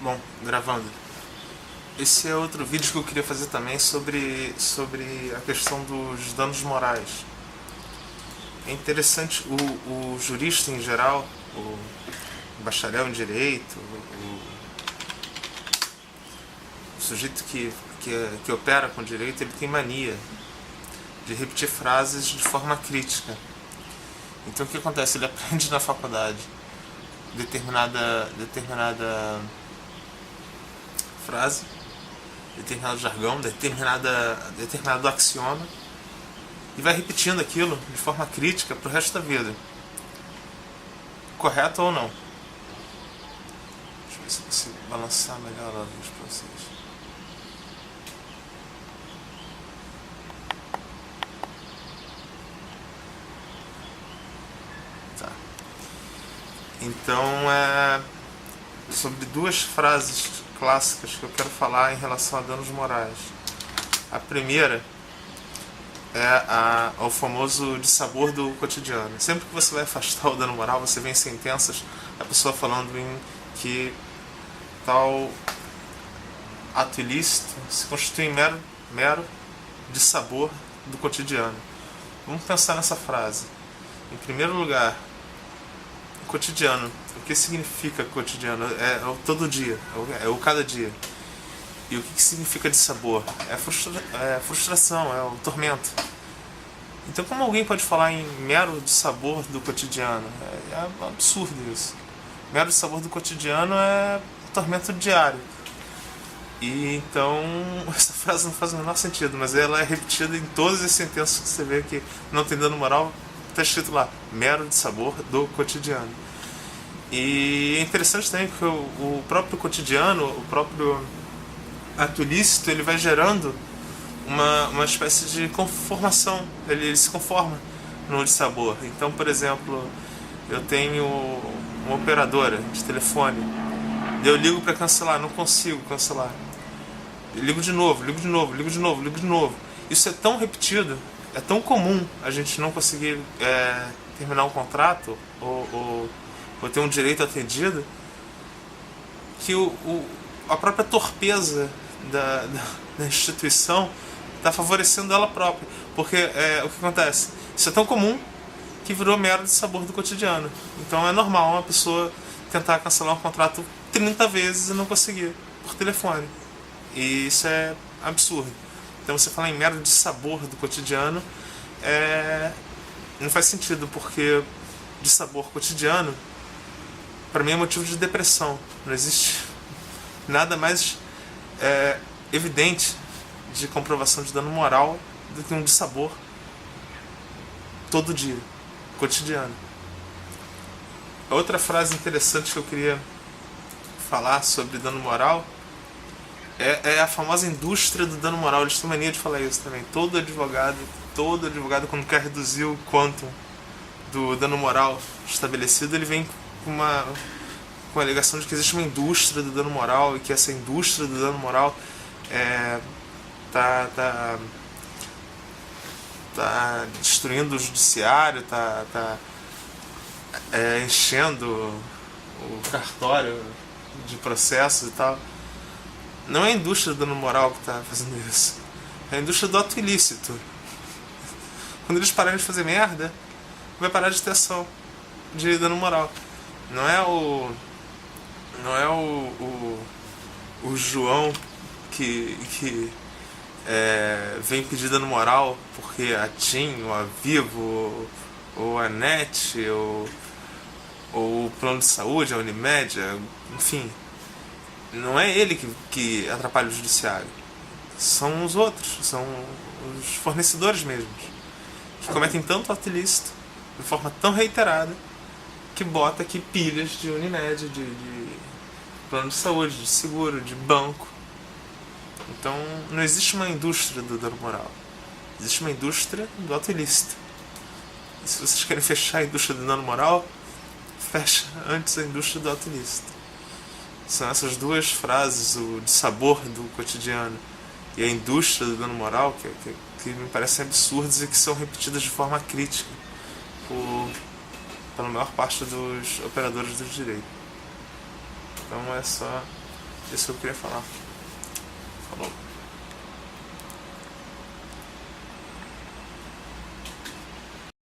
Bom, gravando. Esse é outro vídeo que eu queria fazer também sobre a questão dos danos morais. É interessante, o jurista em geral, o bacharel em direito, o sujeito que opera com direito, ele tem mania de repetir frases de forma crítica. Então o que acontece? Ele aprende na faculdade determinada frase, determinado jargão, determinado axioma e vai repetindo aquilo de forma crítica pro resto da vida. Correto ou não? Deixa eu ver se eu consigo balançar melhor a luz pra vocês. Tá. Então sobre duas frases clássicas que eu quero falar em relação a danos morais. A primeira é o famoso dissabor do cotidiano. Sempre que você vai afastar o dano moral, você vê em sentenças a pessoa falando em que tal ato ilícito se constitui em mero dissabor do cotidiano. Vamos pensar nessa frase. Em primeiro lugar, cotidiano. O que significa cotidiano? É o todo dia, é o cada dia. E o que significa dissabor? É a frustração, é o tormento. Então como alguém pode falar em mero dissabor do cotidiano? É absurdo isso. Mero dissabor do cotidiano é tormento diário. E então essa frase não faz o menor sentido, mas ela é repetida em todas as sentenças que você vê que não tem dano moral. Está escrito lá, mero dissabor do cotidiano. E é interessante também que o próprio cotidiano, o próprio ato ilícito, ele vai gerando uma espécie de conformação. Ele se conforma no dissabor. Então, por exemplo, eu tenho uma operadora de telefone, eu ligo para cancelar, não consigo cancelar. Eu ligo de novo. Isso é tão repetido, é tão comum a gente não conseguir terminar um contrato ou ter um direito atendido, que a própria torpeza da instituição está favorecendo ela própria. Porque o que acontece? Isso é tão comum que virou mero dissabor do cotidiano. Então é normal uma pessoa tentar cancelar um contrato 30 vezes e não conseguir por telefone. E isso é absurdo. Então você falar em mero dissabor do cotidiano não faz sentido, porque dissabor cotidiano para mim é motivo de depressão. Não existe nada mais evidente de comprovação de dano moral do que um dissabor todo dia, cotidiano. Outra frase interessante que eu queria falar sobre dano moral é a famosa indústria do dano moral. Eles têm mania de falar isso também. Todo advogado quando quer reduzir o quantum do dano moral estabelecido, ele vem com a alegação de que existe uma indústria do dano moral e que essa indústria do dano moral tá destruindo o judiciário, tá enchendo o cartório de processos e tal. Não é a indústria do dano moral que está fazendo isso, é a indústria do ato ilícito. Quando eles pararem de fazer merda, vai parar de ter ação de dano moral. Não é o João que vem pedir dano moral porque a TIM, ou a Vivo, ou a NET, ou o plano de saúde, a Unimed, enfim. Não é ele que atrapalha o judiciário. São os outros, são os fornecedores mesmos, que cometem tanto ato ilícito de forma tão reiterada que bota aqui pilhas de Unimed, de plano de saúde, de seguro, de banco. Então não existe uma indústria do dano moral, existe uma indústria do ato ilícito. E se vocês querem fechar a indústria do dano moral, fecha antes a indústria do ato ilícito. São essas duas frases, o dissabor do cotidiano e a indústria do dano moral, que me parecem absurdas e que são repetidas de forma crítica pela maior parte dos operadores do direito. Então é só Isso que eu queria falar. Falou.